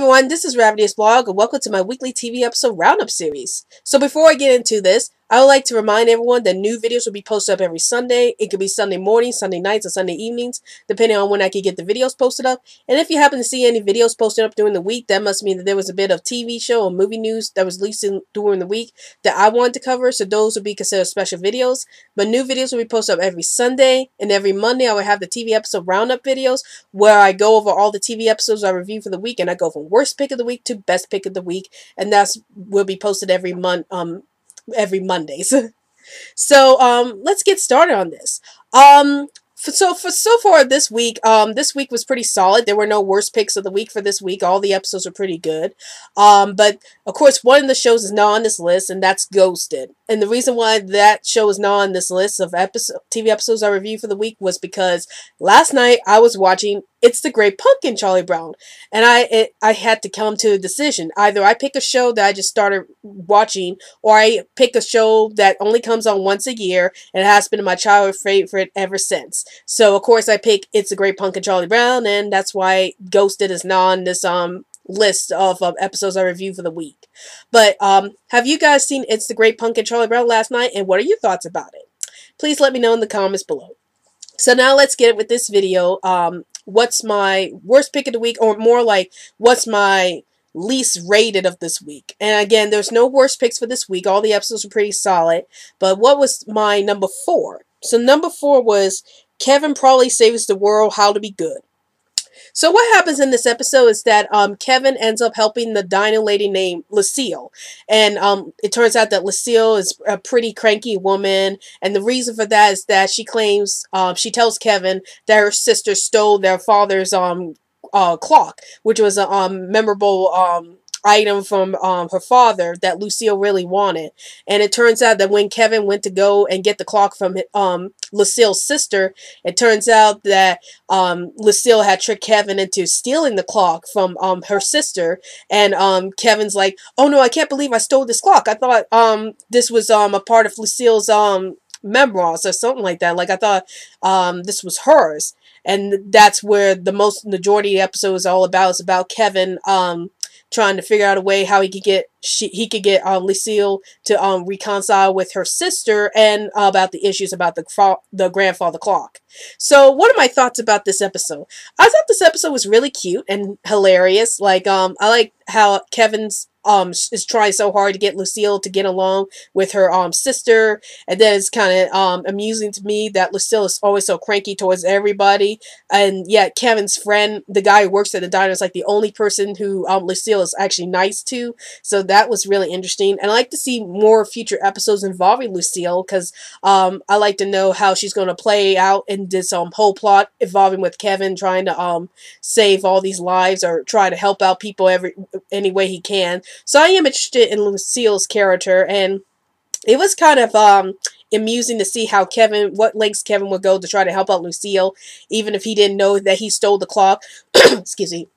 everyone, this is Rabbitearsblog, and welcome to my weekly TV episode Roundup series. So before I get into this, I would like to remind everyone that new videos will be posted up every Sunday. It could be Sunday morning, Sunday nights, or Sunday evenings, depending on when I can get the videos posted up. And if you happen to see any videos posted up during the week, that must mean that there was a bit of TV show or movie news that was released during the week that I wanted to cover, so those would be considered special videos. But new videos will be posted up every Sunday, and every Monday I will have the TV episode Roundup videos, where I go over all the TV episodes I review for the week, and I go from worst pick of the week to best pick of the week, and that's will be posted every Mondays. So let's get started on this. So far this week was pretty solid. There were no worst picks of the week for this week. All the episodes are pretty good. But of course, one of the shows is not on this list, and that's Ghosted. And the reason why that show is not on this list of TV episodes I reviewed for the week was because last night I was watching It's the Great Pumpkin, Charlie Brown, and I had to come to a decision. Either I pick a show that I just started watching, or I pick a show that only comes on once a year and has been my childhood favorite ever since. So of course I pick It's the Great Pumpkin, Charlie Brown, and that's why Ghosted is not on this list of episodes I reviewed for the week. But have you guys seen It's the Great Pumpkin, Charlie Brown last night, and what are your thoughts about it? Please let me know in the comments below. So now let's get with this video. What's my worst pick of the week, or more like what's my least rated of this week? And again, there's no worst picks for this week. All the episodes are pretty solid. But what was my number 4? So number 4 was Kevin Probably Saves the World, How to Be Good. So what happens in this episode is that Kevin ends up helping the dining lady named Lucille. And it turns out that Lucille is a pretty cranky woman. And the reason for that is that she claims, she tells Kevin that her sister stole their father's clock, which was a memorable item from her father that Lucille really wanted. And it turns out that when Kevin went to go and get the clock from Lucille's sister, it turns out that Lucille had tricked Kevin into stealing the clock from her sister. And Kevin's like, "Oh no, I can't believe I stole this clock. I thought this was a part of Lucille's memoirs or something like that. Like I thought this was hers." And that's where the majority of the episode is all about. It's about Kevin trying to figure out a way how he could get Lucille to reconcile with her sister, and about the issues about the grandfather clock. So what are my thoughts about this episode? I thought this episode was really cute and hilarious. Like I like how Kevin's is trying so hard to get Lucille to get along with her sister, and then it's kind of amusing to me that Lucille is always so cranky towards everybody, and yet Kevin's friend, the guy who works at the diner, is like the only person who Lucille is actually nice to. So that was really interesting, and I like to see more future episodes involving Lucille, because I like to know how she's going to play out in this whole plot involving with Kevin trying to save all these lives, or try to help out people any way he can. So I am interested in Lucille's character, and it was kind of amusing to see how what lengths Kevin would go to try to help out Lucille, even if he didn't know that he stole the clock. Excuse me.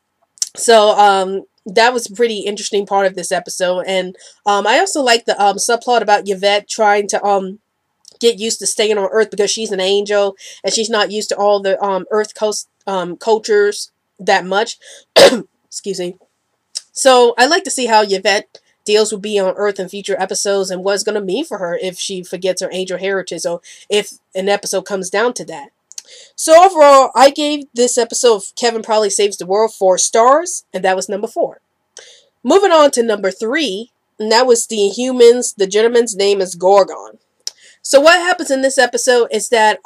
So that was a pretty interesting part of this episode, and I also like the subplot about Yvette trying to get used to staying on Earth because she's an angel and she's not used to all the Earth cultures that much. Excuse me. So I like to see how Yvette deals with being on Earth in future episodes, and what it's going to mean for her if she forgets her angel heritage, or if an episode comes down to that. So overall, I gave this episode of Kevin Probably Saves the World 4 stars, and that was number 4. Moving on to number 3, and that was the Inhumans. The gentleman's name is Gorgon. So what happens in this episode is that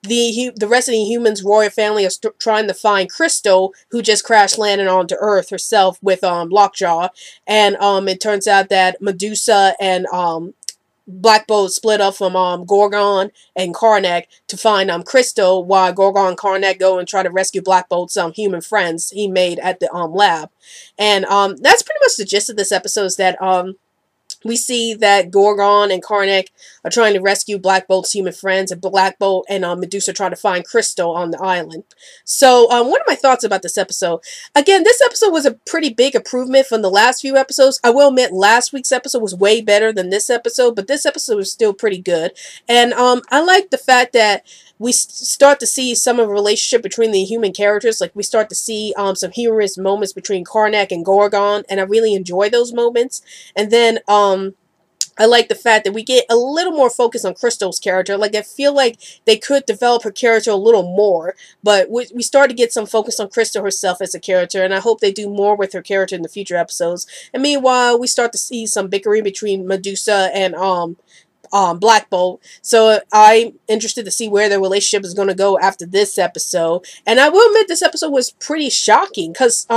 the rest of the Inhumans royal family is trying to find Crystal, who just crash landed onto Earth herself with Lockjaw, and it turns out that Medusa and Black Bolt split up from Gorgon and Karnak to find Crystal, while Gorgon and Karnak go and try to rescue Black Bolt's human friends he made at the lab. And that's pretty much the gist of this episode, is that we see that Gorgon and Karnak are trying to rescue Black Bolt's human friends, and Black Bolt and Medusa try to find Crystal on the island. So, what are my thoughts about this episode? Again, this episode was a pretty big improvement from the last few episodes. I will admit, last week's episode was way better than this episode, but this episode was still pretty good. And I like the fact that we start to see some of the relationship between the human characters. Like we start to see some humorous moments between Karnak and Gorgon, and I really enjoy those moments. And then I like the fact that we get a little more focus on Crystal's character. Like, I feel like they could develop her character a little more, but we start to get some focus on Crystal herself as a character, and I hope they do more with her character in the future episodes. And meanwhile, we start to see some bickering between Medusa and Black Bolt. So I'm interested to see where their relationship is going to go after this episode. And I will admit this episode was pretty shocking because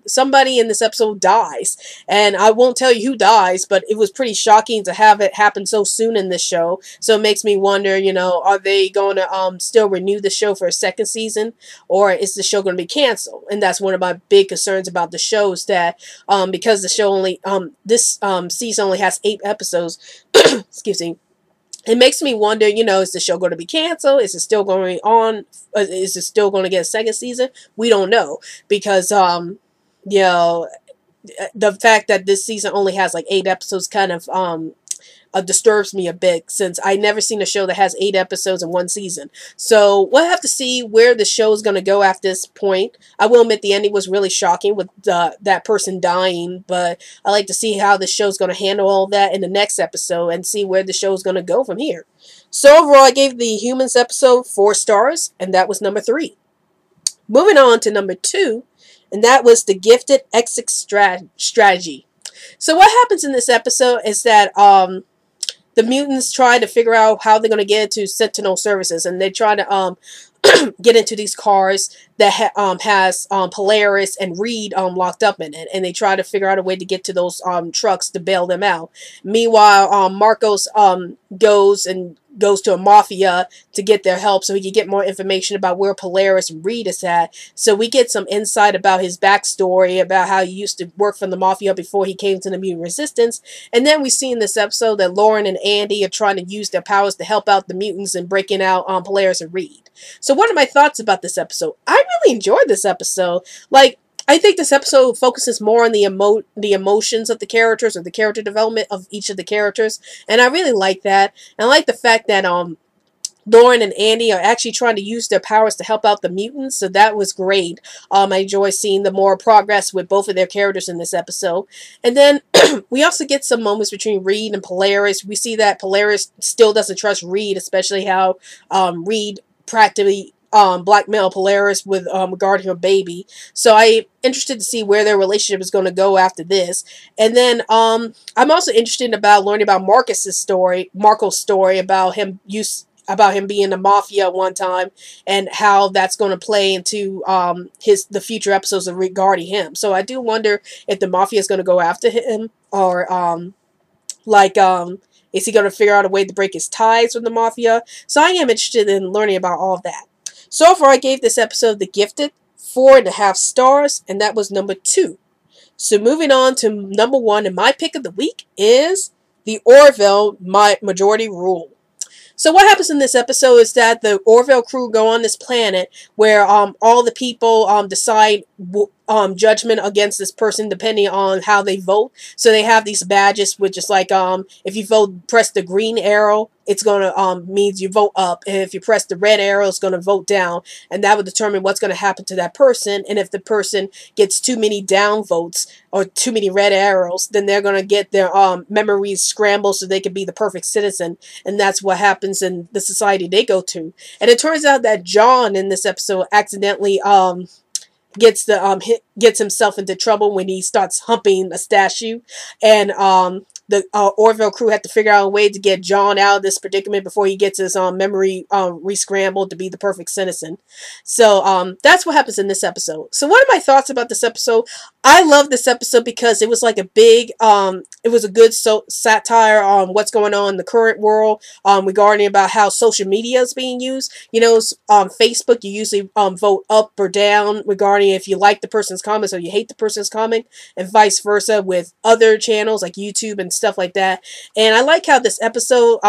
somebody in this episode dies, and I won't tell you who dies, but it was pretty shocking to have it happen so soon in this show. So it makes me wonder, you know, are they going to still renew the show for a second season, or is the show going to be canceled? And that's one of my big concerns about the show, is that because the show only this season only has 8 episodes. Excuse me. It makes me wonder, you know, is the show going to be canceled? Is it still going on? Is it still going to get a second season? We don't know, because you know, the fact that this season only has like 8 episodes kind of disturbs me a bit, since I never seen a show that has 8 episodes in one season. So we'll have to see where the show is going to go after this point. I will admit the ending was really shocking with that person dying, but I like to see how the show is going to handle all that in the next episode and see where the show is going to go from here. So overall, I gave the Humans episode 4 stars, and that was number 3. Moving on to number 2, and that was the Gifted Exit Strategy. So what happens in this episode is that the mutants try to figure out how they're going to get into Sentinel services, and they try to get into these cars that has Polaris and Reed locked up in it, and they try to figure out a way to get to those trucks to bail them out. Meanwhile, Marcos goes to a mafia to get their help so he can get more information about where Polaris and Reed is at. So we get some insight about his backstory, about how he used to work for the mafia before he came to the Mutant Resistance. And then we see in this episode that Lauren and Andy are trying to use their powers to help out the mutants and breaking out Polaris and Reed. So what are my thoughts about this episode? I really enjoyed this episode. Like, I think this episode focuses more on the emotions of the characters, or the character development of each of the characters, and I really like that. And I like the fact that Lauren and Andy are actually trying to use their powers to help out the mutants, so that was great. I enjoy seeing the more progress with both of their characters in this episode. And then we also get some moments between Reed and Polaris. We see that Polaris still doesn't trust Reed, especially how Reed practically blackmail Polaris with regarding her baby. So I'm interested to see where their relationship is going to go after this. And then I'm also interested about learning about Marco's story about him being in the mafia one time, and how that's going to play into the future episodes regarding him. So I do wonder if the mafia is going to go after him, or is he going to figure out a way to break his ties with the mafia? So I am interested in learning about all of that. So far, I gave this episode The Gifted 4.5 stars, and that was number 2. So moving on to number 1, and my pick of the week is the Orville Majority Rule. So what happens in this episode is that the Orville crew go on this planet where all the people decide judgment against this person depending on how they vote. So they have these badges, which is like if you press the green arrow, it's gonna means you vote up, and if you press the red arrow, it's gonna vote down, and that will determine what's gonna happen to that person. And if the person gets too many down votes or too many red arrows, then they're gonna get their memories scrambled so they can be the perfect citizen, and that's what happens in the society they go to. And it turns out that John in this episode accidentally gets himself into trouble when he starts humping a statue, and the Orville crew had to figure out a way to get John out of this predicament before he gets his memory re-scrambled to be the perfect citizen. So that's what happens in this episode. So what are my thoughts about this episode? I love this episode because it was like a big, it was a good satire on what's going on in the current world regarding about how social media is being used. You know, on Facebook, you usually vote up or down regarding if you like the person's comments or you hate the person's comment, and vice versa with other channels like YouTube and stuff like that. And I like how this episode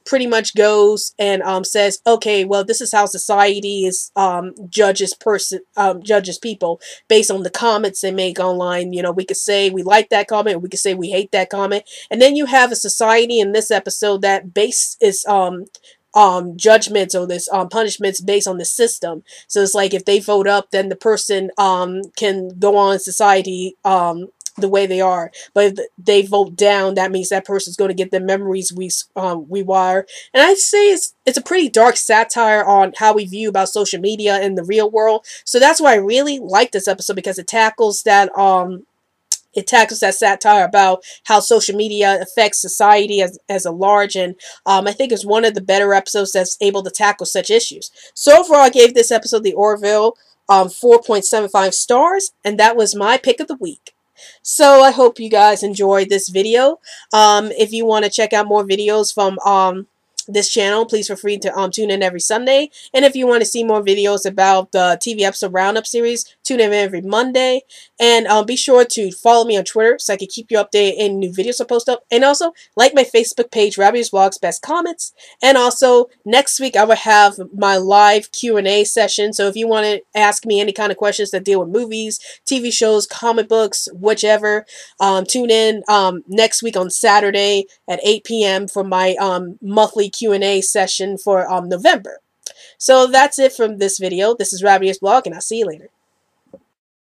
pretty much goes and says, okay, well, this is how society is judges people based on the comments they make online. You know, we could say we like that comment, or we could say we hate that comment. And then you have a society in this episode that judgments or this punishments based on the system. So it's like if they vote up, then the person can go on in society the way they are. But if they vote down, that means that person's going to get the memories we wire. And I'd say it's a pretty dark satire on how we view about social media in the real world. So that's why I really like this episode, because it tackles that satire about how social media affects society as a large, and I think it's one of the better episodes that's able to tackle such issues. So overall, I gave this episode, the Orville, 4.75 stars, and that was my pick of the week. So I hope you guys enjoyed this video. If you want to check out more videos from this channel, please feel free to tune in every Sunday. And if you want to see more videos about the TV episode Roundup series, tune in every Monday. And be sure to follow me on Twitter so I can keep you updated in new videos I post up. And also like my Facebook page, Rabbitearsblog's Best Comments. And also next week I will have my live Q&A session. So if you want to ask me any kind of questions that deal with movies, TV shows, comic books, whichever, tune in next week on Saturday at 8 p.m. for my monthly Q&A session for November. So that's it from this video. This is Rabbitearsblog, and I'll see you later.